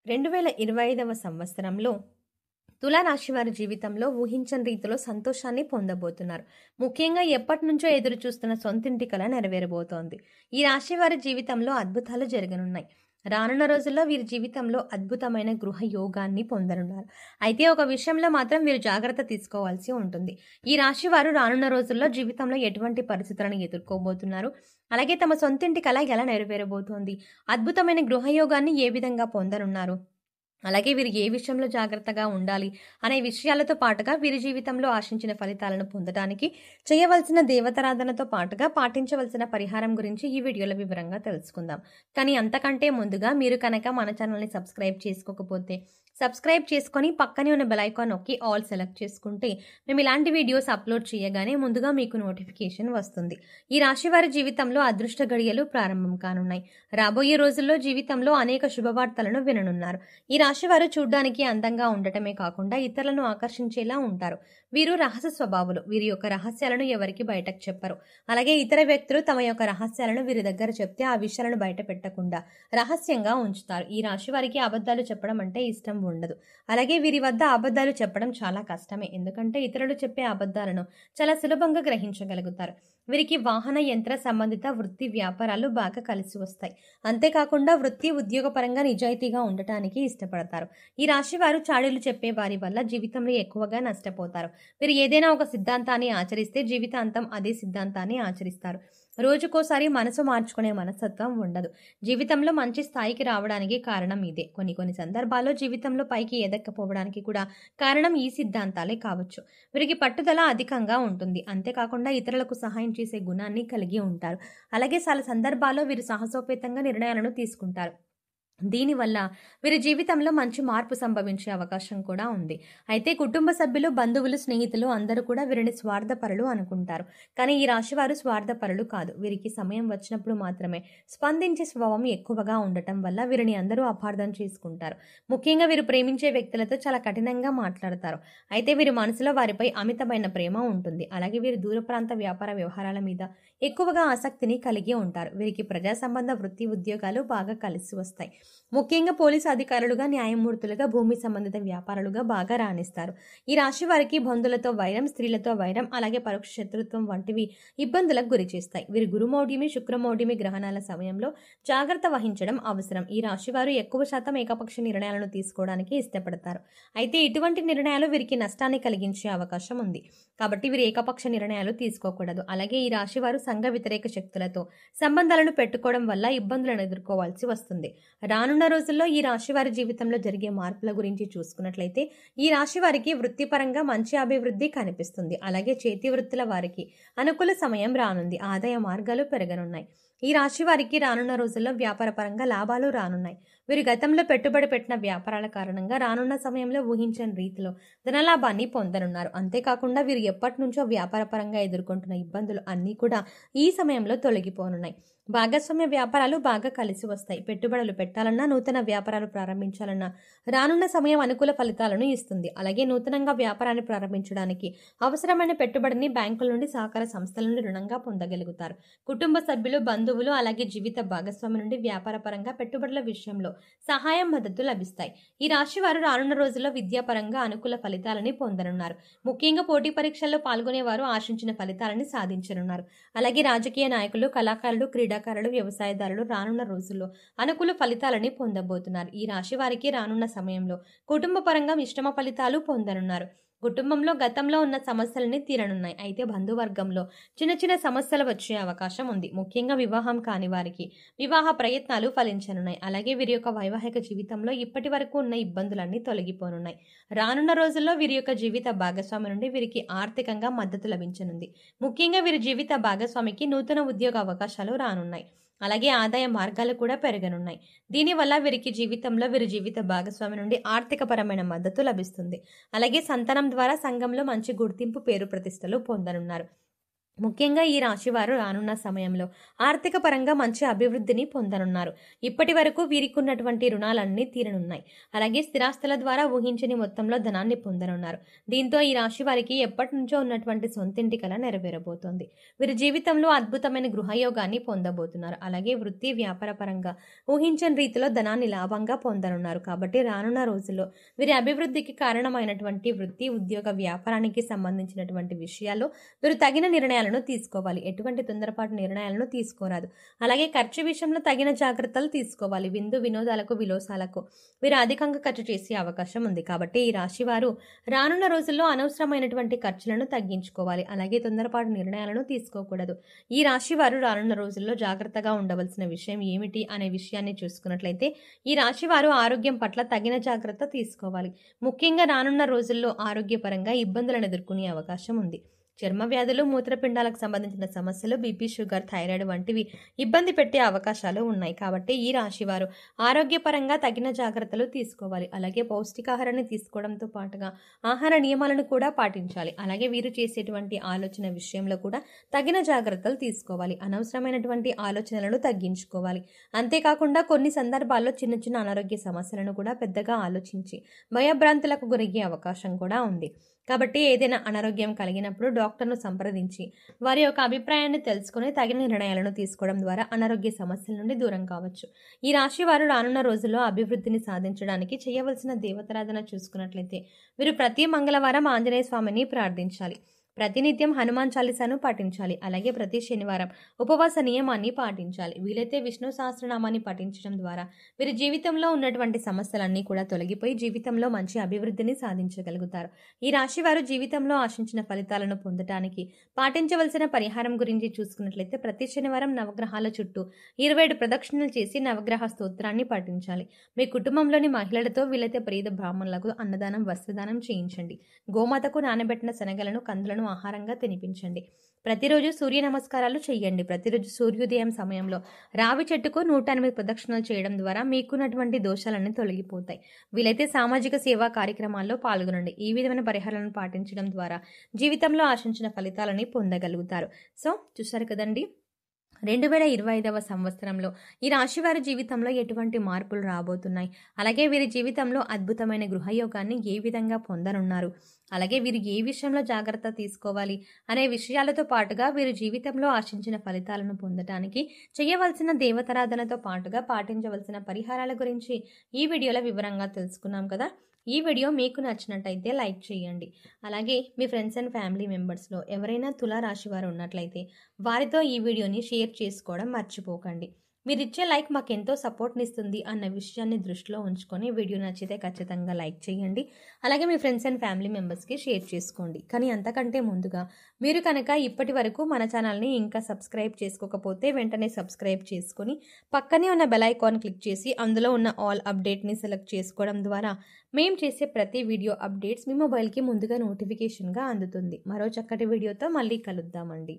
2025వ సంవత్సరంలో తులారాశి వారి జీవితంలో ఊహించని రీతిలో సంతోషాన్ని పొందబోతున్నారు. ముఖ్యంగా ఎప్పటినుంచో ఎదురు చూస్తున్న సొంతింటి కల నెరవేరబోతోంది. ఈ రాశి వారి జీవితంలో అద్భుతాలు జరగనున్నాయి. రానున్న రోజుల్లో వీరి జీవితంలో అద్భుతమైన గృహ యోగాన్ని పొందనున్నారు. అయితే ఒక విషయంలో మాత్రం వీరు జాగ్రత్త తీసుకోవాల్సి ఉంటుంది. ఈ రాశి వారు రానున్న రోజుల్లో జీవితంలో ఎటువంటి పరిస్థితులను ఎదుర్కోబోతున్నారు, అలాగే తమ సొంతింటి కల ఎలా నెరవేరబోతోంది, అద్భుతమైన గృహయోగాన్ని ఏ విధంగా పొందనున్నారు, అలాగే వీరు ఏ విషయంలో జాగ్రత్తగా ఉండాలి అనే విషయాలతో పాటుగా వీరి జీవితంలో ఆశించిన ఫలితాలను పొందడానికి చేయవలసిన దేవతారాధనతో పాటుగా పాటించవలసిన పరిహారం గురించి ఈ వీడియోలో వివరంగా తెలుసుకుందాం. కానీ అంతకంటే ముందుగా మీరు కనుక మన ఛానల్ని సబ్స్క్రైబ్ చేసుకోకపోతే సబ్స్క్రైబ్ చేసుకొని పక్కనే ఉన్న బెల్ ఐకాన్ నొక్కి ఆల్ సెలెక్ట్ చేసుకుంటే మేము ఇలాంటి వీడియోస్ అప్లోడ్ చేయగానే ముందుగా మీకు నోటిఫికేషన్ వస్తుంది. ఈ రాశి వారి జీవితంలో అదృష్ట గడియలు ప్రారంభం కానున్నాయి. రాబోయే రోజుల్లో జీవితంలో అనేక శుభవార్తలను విననున్నారు. ఈ రాశి వారు చూడ్డానికి అందంగా ఉండటమే కాకుండా ఇతరులను ఆకర్షించేలా ఉంటారు. వీరు రహస్య స్వభావులు. వీరి యొక్క రహస్యాలను ఎవరికి బయటకు చెప్పరు. అలాగే ఇతర వ్యక్తులు తమ యొక్క రహస్యాలను వీరి దగ్గర చెప్తే ఆ విషయాలను బయట పెట్టకుండా రహస్యంగా ఉంచుతారు. ఈ రాశి వారికి అబద్ధాలు చెప్పడం అంటే ఇష్టం ఉండదు. అలాగే వీరి వద్ద అబద్ధాలు చెప్పడం చాలా కష్టమే. ఎందుకంటే ఇతరులు చెప్పే అబద్ధాలను చాలా సులభంగా గ్రహించగలుగుతారు. వీరికి వాహన యంత్ర సంబంధిత వృత్తి వ్యాపారాలు బాగా కలిసి వస్తాయి. అంతేకాకుండా వృత్తి ఉద్యోగపరంగా నిజాయితీగా ఉండటానికి ఇష్టపడతారు. ఈ రాశి వారు చాడీలు చెప్పే వారి వల్ల జీవితంలో ఎక్కువగా నష్టపోతారు. వీరు ఏదైనా ఒక సిద్ధాంతాన్ని ఆచరిస్తే జీవితాంతం అదే సిద్ధాంతాన్ని ఆచరిస్తారు. రోజుకోసారి మనసు మార్చుకునే మనస్తత్వం ఉండదు. జీవితంలో మంచి స్థాయికి రావడానికి కారణం ఇదే. కొన్ని సందర్భాల్లో జీవితంలో పైకి ఎదక్కపోవడానికి కూడా కారణం ఈ సిద్ధాంతాలే కావచ్చు. వీరికి పట్టుదల అధికంగా ఉంటుంది. అంతేకాకుండా ఇతరులకు సహాయం చేసే గుణాన్ని కలిగి ఉంటారు. అలాగే చాలా సందర్భాల్లో వీరు సాహసోపేతంగా నిర్ణయాలను తీసుకుంటారు. దీనివల్ల వీరి జీవితంలో మంచి మార్పు సంభవించే అవకాశం కూడా ఉంది. అయితే కుటుంబ సభ్యులు, బంధువులు, స్నేహితులు అందరూ కూడా వీరిని స్వార్థపరులు అనుకుంటారు. కానీ ఈ రాశివారు స్వార్థపరులు కాదు. వీరికి సమయం వచ్చినప్పుడు మాత్రమే స్పందించే స్వభావం ఎక్కువగా ఉండటం వల్ల వీరిని అందరూ అపార్థం చేసుకుంటారు. ముఖ్యంగా వీరు ప్రేమించే వ్యక్తులతో చాలా కఠినంగా మాట్లాడతారు. అయితే వీరి మనసులో వారిపై అమితమైన ప్రేమ ఉంటుంది. అలాగే వీరు దూర ప్రాంత వ్యాపార వ్యవహారాల మీద ఎక్కువగా ఆసక్తిని కలిగి ఉంటారు. వీరికి ప్రజా సంబంధ వృత్తి ఉద్యోగాలు బాగా కలిసి వస్తాయి. ముఖ్యంగా పోలీసు అధికారులుగా, న్యాయమూర్తులుగా, భూమి సంబంధిత వ్యాపారులుగా బాగా రాణిస్తారు. ఈ రాశి వారికి బంధువులతో వైరం, స్త్రీలతో వైరం, అలాగే పరోక్ష శత్రుత్వం వంటివి ఇబ్బందులకు గురి చేస్తాయి. వీరు గురుమౌఢ్యమి, శుక్రమౌఢ్యమి గ్రహణాల సమయంలో జాగ్రత్త వహించడం అవసరం. ఈ రాశి వారు ఎక్కువ శాతం ఏకపక్ష నిర్ణయాలను తీసుకోవడానికి ఇష్టపడతారు. అయితే ఇటువంటి నిర్ణయాలు వీరికి నష్టాన్ని కలిగించే అవకాశం ఉంది. కాబట్టి వీరు ఏకపక్ష నిర్ణయాలు తీసుకోకూడదు. అలాగే ఈ రాశి వారు సంఘ వ్యతిరేక శక్తులతో సంబంధాలను పెట్టుకోవడం వల్ల ఇబ్బందులను ఎదుర్కోవాల్సి వస్తుంది. రానున్న రోజుల్లో ఈ రాశి వారి జీవితంలో జరిగే మార్పుల గురించి చూసుకున్నట్లయితే ఈ రాశి వారికి వృత్తిపరంగా మంచి అభివృద్ధి కనిపిస్తుంది. అలాగే చేతి వృత్తుల వారికి అనుకూల సమయం రానుంది. ఆదాయ మార్గాలు పెరగనున్నాయి. ఈ రాశి వారికి రానున్న రోజుల్లో వ్యాపార పరంగా లాభాలు రానున్నాయి. వీరు గతంలో పెట్టుబడి పెట్టిన వ్యాపారాల కారణంగా రానున్న సమయంలో ఊహించని రీతిలో ధనలాభాన్ని పొందనున్నారు. అంతేకాకుండా వీరు ఎప్పటి నుంచో వ్యాపార పరంగా ఎదుర్కొంటున్న ఇబ్బందులు అన్నీ కూడా ఈ సమయంలో తొలగిపోనున్నాయి. భాగస్వామ్య వ్యాపారాలు బాగా కలిసి వస్తాయి. పెట్టుబడులు పెట్టాలన్నా, నూతన వ్యాపారాలు ప్రారంభించాలన్నా రానున్న సమయం అనుకూల ఫలితాలను ఇస్తుంది. అలాగే నూతనంగా వ్యాపారాన్ని ప్రారంభించడానికి అవసరమైన పెట్టుబడిని బ్యాంకుల నుండి, సహకార సంస్థల నుండి రుణంగా పొందగలుగుతారు. కుటుంబ సభ్యులు, బంధువులు, అలాగే జీవిత భాగస్వామి నుండి వ్యాపార పరంగా పెట్టుబడుల విషయంలో సహాయం, మద్దతు లభిస్తాయి. ఈ రాశి వారు రానున్న రోజుల్లో విద్యాపరంగా అనుకూల ఫలితాలని పొందనున్నారు. ముఖ్యంగా పోటీ పరీక్షల్లో పాల్గొనేవారు ఆశించిన ఫలితాలని సాధించనున్నారు. అలాగే రాజకీయ నాయకులు, కళాకారులు, క్రీడాకారులు, వ్యవసాయదారులు రానున్న రోజుల్లో అనుకూల ఫలితాలని పొందబోతున్నారు. ఈ రాశి వారికి రానున్న సమయంలో కుటుంబ పరంగా మిశ్రమ ఫలితాలు పొందనున్నారు. కుటుంబంలో గతంలో ఉన్న సమస్యలని తీరనున్నాయి. అయితే బంధువర్గంలో చిన్న సమస్యలు వచ్చే అవకాశం ఉంది. ముఖ్యంగా వివాహం కాని వారికి వివాహ ప్రయత్నాలు ఫలించనున్నాయి. అలాగే వీరి యొక్క వైవాహిక జీవితంలో ఇప్పటి వరకు ఉన్న ఇబ్బందులన్నీ తొలగిపోనున్నాయి. రానున్న రోజుల్లో వీరి యొక్క జీవిత భాగస్వామి నుండి వీరికి ఆర్థికంగా మద్దతు లభించనుంది. ముఖ్యంగా వీరి జీవిత భాగస్వామికి నూతన ఉద్యోగ అవకాశాలు రానున్నాయి. అలాగే ఆదాయ మార్గాలు కూడా పెరగనున్నాయి. దీనివల్ల వీరికి జీవితంలో వీరి జీవిత భాగస్వామి నుండి ఆర్థికపరమైన మద్దతు లభిస్తుంది. అలాగే సంతానం ద్వారా సంఘంలో మంచి గుర్తింపు, పేరు ప్రతిష్టలు పొందనున్నారు. ముఖ్యంగా ఈ రాశివారు రానున్న సమయంలో ఆర్థిక పరంగా మంచి అభివృద్ధిని పొందనున్నారు. ఇప్పటి వరకు వీరికి ఉన్నటువంటి రుణాలన్నీ తీరనున్నాయి. అలాగే స్థిరాస్తుల ద్వారా ఊహించని మొత్తంలో ధనాన్ని పొందనున్నారు. దీంతో ఈ రాశి వారికి ఎప్పటి నుంచో ఉన్నటువంటి సొంతింటి కల నెరవేరబోతోంది. వీరి జీవితంలో అద్భుతమైన గృహయోగాన్ని పొందబోతున్నారు. అలాగే వృత్తి వ్యాపార పరంగా ఊహించని రీతిలో ధనాన్ని లాభంగా పొందనున్నారు. కాబట్టి రానున్న రోజుల్లో వీరి అభివృద్ధికి కారణమైనటువంటి వృత్తి ఉద్యోగ వ్యాపారానికి సంబంధించినటువంటి విషయాల్లో వీరు తగిన నిర్ణయాలను తీసుకోవాలి. ఎటువంటి తొందరపాటు నిర్ణయాలను తీసుకోరాదు. అలాగే ఖర్చు విషయంలో తగిన జాగ్రత్తలు తీసుకోవాలి. విందు వినోదాలకు విలోసాలకు వీరు అధికంగా ఖర్చు చేసే అవకాశం ఉంది. కాబట్టి ఈ రాశి వారు రానున్న రోజుల్లో అనవసరమైనటువంటి ఖర్చులను తగ్గించుకోవాలి. అలాగే తొందరపాటు నిర్ణయాలను తీసుకోకూడదు. ఈ రాశి వారు రానున్న రోజుల్లో జాగ్రత్తగా ఉండవలసిన విషయం ఏమిటి అనే విషయాన్ని చూసుకున్నట్లయితే ఈ రాశి వారు ఆరోగ్యం పట్ల తగిన జాగ్రత్త తీసుకోవాలి. ముఖ్యంగా రానున్న రోజుల్లో ఆరోగ్యపరంగా ఇబ్బందులను ఎదుర్కొనే అవకాశం ఉంది. చర్మ వ్యాధులు మూత్రపిండాలకు సంబంధించిన సమస్యలు బీపీ షుగర్ థైరాయిడ్ వంటివి ఇబ్బంది పెట్టే అవకాశాలు ఉన్నాయి. కాబట్టి ఈ రాశి వారు ఆరోగ్యపరంగా తగిన జాగ్రత్తలు తీసుకోవాలి. అలాగే పౌష్టికాహారాన్ని తీసుకోవడంతో పాటుగా ఆహార నియమాలను కూడా పాటించాలి. అలాగే వీరు చేసేటువంటి ఆలోచన విషయంలో కూడా తగిన జాగ్రత్తలు తీసుకోవాలి. అనవసరమైనటువంటి ఆలోచనలను తగ్గించుకోవాలి. అంతేకాకుండా కొన్ని సందర్భాల్లో చిన్న చిన్న అనారోగ్య సమస్యలను కూడా పెద్దగా ఆలోచించి భయభ్రాంతులకు గురయ్యే అవకాశం కూడా ఉంది. కాబట్టి ఏదైనా అనారోగ్యం కలిగినప్పుడు డాక్టర్ను సంప్రదించి వారి యొక్క అభిప్రాయాన్ని తెలుసుకుని తగిన నిర్ణయాలను తీసుకోవడం ద్వారా అనారోగ్య సమస్యల నుండి దూరం కావచ్చు. ఈ రాశి వారు రానున్న రోజుల్లో అభివృద్ధిని సాధించడానికి చేయవలసిన దేవతారాధన చూసుకున్నట్లయితే వీరు ప్రతి మంగళవారం ఆంజనేయ స్వామిని ప్రార్థించాలి. ప్రతినిత్యం హనుమాన్ చాలీసాను పాటించాలి. అలాగే ప్రతి శనివారం ఉపవాస నియమాన్ని పాటించాలి. వీలైతే విష్ణు సహస్రనామాన్ని పఠించడం ద్వారా వీరి జీవితంలో ఉన్నటువంటి సమస్యలన్నీ కూడా తొలగిపోయి జీవితంలో మంచి అభివృద్ధిని సాధించగలుగుతారు. ఈ రాశి వారు జీవితంలో ఆశించిన ఫలితాలను పొందడానికి పాటించవలసిన పరిహారం గురించి చూసుకున్నట్లయితే ప్రతి శనివారం నవగ్రహాల చుట్టూ 27 ప్రదక్షిణలు చేసి నవగ్రహ స్తోత్రాన్ని పఠించాలి. మీ కుటుంబంలోని మహిళలతో వీలైతే ప్రీత బ్రాహ్మణులకు అన్నదానం వస్త్రదానం చేయించండి. గోమాతకు నానబెట్టిన శనగలను కందులను ఆహారంగా తినిపించండి. ప్రతిరోజు సూర్య నమస్కారాలు చేయండి. ప్రతిరోజు సూర్యోదయం సమయంలో రావి చెట్టుకు 108 ప్రదక్షిణలు చేయడం ద్వారా మీకున్నటువంటి దోషాలన్నీ తొలగిపోతాయి. వీలైతే సామాజిక సేవా కార్యక్రమాల్లో పాల్గొనండి. ఈ విధమైన పరిహారాలను పాటించడం ద్వారా జీవితంలో ఆశించిన ఫలితాలని పొందగలుగుతారు. సో చూసారు కదండి, 2025వ సంవత్సరంలో ఈ రాశి వారి జీవితంలో ఎటువంటి మార్పులు రాబోతున్నాయి, అలాగే వీరి జీవితంలో అద్భుతమైన గృహయోగాన్ని ఏ విధంగా పొందనున్నారు, అలాగే వీరు ఏ విషయంలో జాగ్రత్త తీసుకోవాలి అనే విషయాలతో పాటుగా వీరి జీవితంలో ఆశించిన ఫలితాలను పొందడానికి చేయవలసిన దేవతారాధనతో పాటుగా పాటించవలసిన పరిహారాల గురించి ఈ వీడియోలో వివరంగా తెలుసుకున్నాం కదా. ఈ వీడియో మీకు నచ్చినట్టయితే లైక్ చేయండి. అలాగే మీ ఫ్రెండ్స్ అండ్ ఫ్యామిలీ మెంబర్స్లో ఎవరైనా తులా రాశి వారు ఉన్నట్లయితే వారితో ఈ వీడియోని షేర్ చేసుకోవడం మర్చిపోకండి. మీరిచ్చే లైక్ మాకు ఎంతో సపోర్ట్ని ఇస్తుంది అన్న విషయాన్ని దృష్టిలో ఉంచుకొని వీడియో నచ్చితే ఖచ్చితంగా లైక్ చేయండి. అలాగే మీ ఫ్రెండ్స్ అండ్ ఫ్యామిలీ మెంబర్స్కి షేర్ చేసుకోండి. కానీ అంతకంటే ముందుగా మీరు కనుక ఇప్పటి వరకు మన ఛానల్ని ఇంకా సబ్స్క్రైబ్ చేసుకోకపోతే వెంటనే సబ్స్క్రైబ్ చేసుకొని పక్కనే ఉన్న బెల్ ఐకాన్ క్లిక్ చేసి అందులో ఉన్న ఆల్ అప్డేట్ని సెలెక్ట్ చేసుకోవడం ద్వారా మేము చేసే ప్రతి వీడియో అప్డేట్స్ మీ మొబైల్కి ముందుగా నోటిఫికేషన్గా అందుతుంది. మరో చక్కటి వీడియోతో మళ్ళీ కలుద్దామండి.